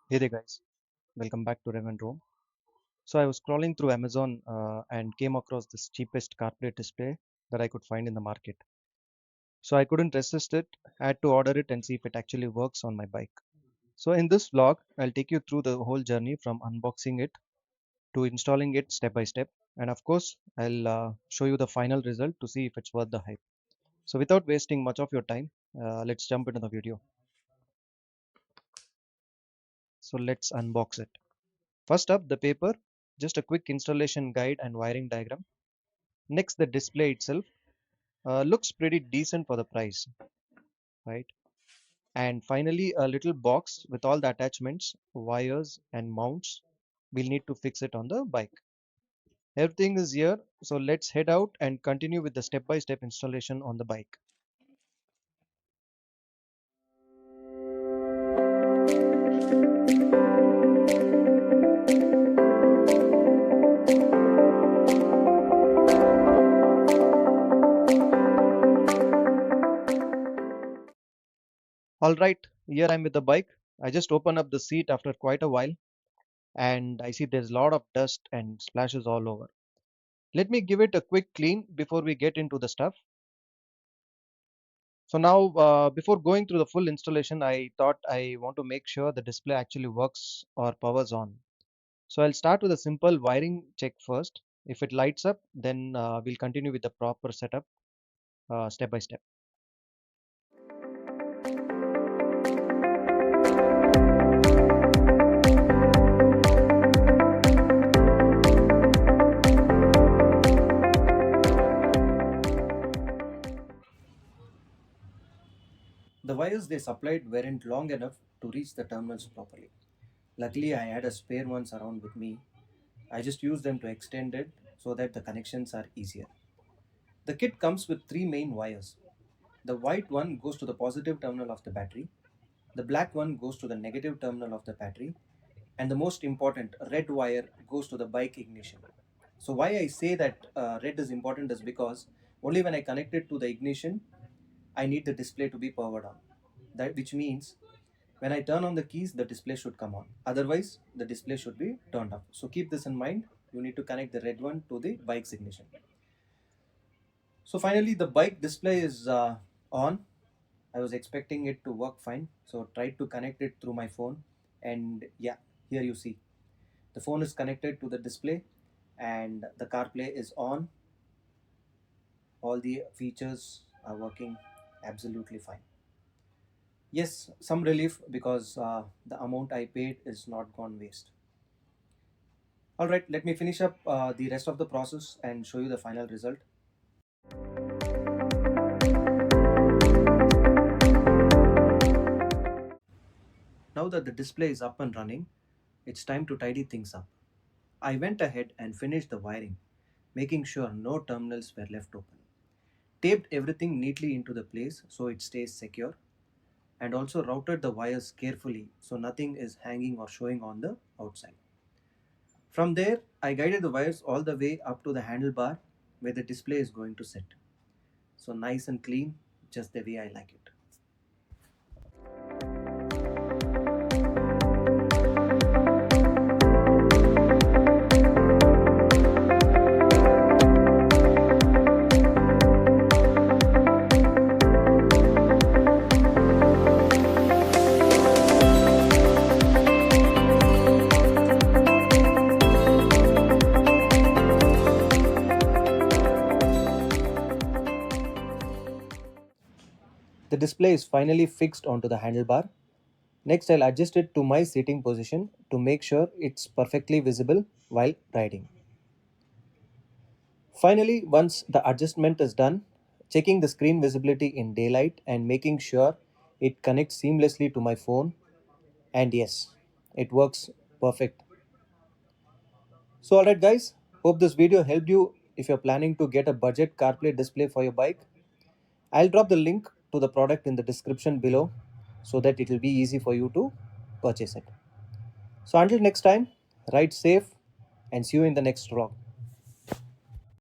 Hey there, guys. Welcome back to Rev and Rome. So, I was scrolling through Amazon and came across this cheapest CarPlay display that I could find in the market. So, I couldn't resist it, had to order it and see if it actually works on my bike. So, in this vlog, I'll take you through the whole journey from unboxing it to installing it step by step. And of course, I'll show you the final result to see if it's worth the hype. So, without wasting much of your time, let's jump into the video. So, let's unbox it. First up, the paper, just a quick installation guide and wiring diagram. Next, the display itself looks pretty decent for the price, right? And finally, a little box with all the attachments, wires, and mounts. We'll need to fix it on the bike. Everything is here, so let's head out and continue with the step-by-step installation on the bike. All right, here I'm with the bike. I just opened up the seat after quite a while, and I see there's a lot of dust and splashes all over. Let me give it a quick clean before we get into the stuff. So now, before going through the full installation, I thought I want to make sure the display actually works or powers on. So I'll start with a simple wiring check first. If it lights up, then we'll continue with the proper setup step by step. The wires they supplied weren't long enough to reach the terminals properly. Luckily, I had a spare ones around with me. I just used them to extend it so that the connections are easier. The kit comes with three main wires. The white one goes to the positive terminal of the battery, the black one goes to the negative terminal of the battery, and the most important, red wire goes to the bike ignition. So, why I say that red is important is because only when I connect it to the ignition, I need the display to be powered on. That which means when I turn on the keys, the display should come on. Otherwise, the display should be turned off. So keep this in mind. You need to connect the red one to the bike's ignition. So finally, the bike display is on. I was expecting it to work fine. So tried to connect it through my phone. And yeah, here you see. The phone is connected to the display and the CarPlay is on. All the features are working absolutely fine. Yes, some relief because the amount I paid is not gone waste. All right, let me finish up the rest of the process and show you the final result. Now that the display is up and running, it's time to tidy things up. I went ahead and finished the wiring, making sure no terminals were left open. Taped everything neatly into the place so it stays secure, and also routed the wires carefully so nothing is hanging or showing on the outside. From there, I guided the wires all the way up to the handlebar where the display is going to sit. So nice and clean, just the way I like it. The display is finally fixed onto the handlebar. Next, I'll adjust it to my seating position to make sure it's perfectly visible while riding. Finally, once the adjustment is done, checking the screen visibility in daylight and making sure it connects seamlessly to my phone. And yes, it works perfect. So, alright, guys, hope this video helped you if you're planning to get a budget CarPlay display for your bike. I'll drop the link to the product in the description below so that it will be easy for you to purchase it. So, until next time, ride safe and see you in the next vlog.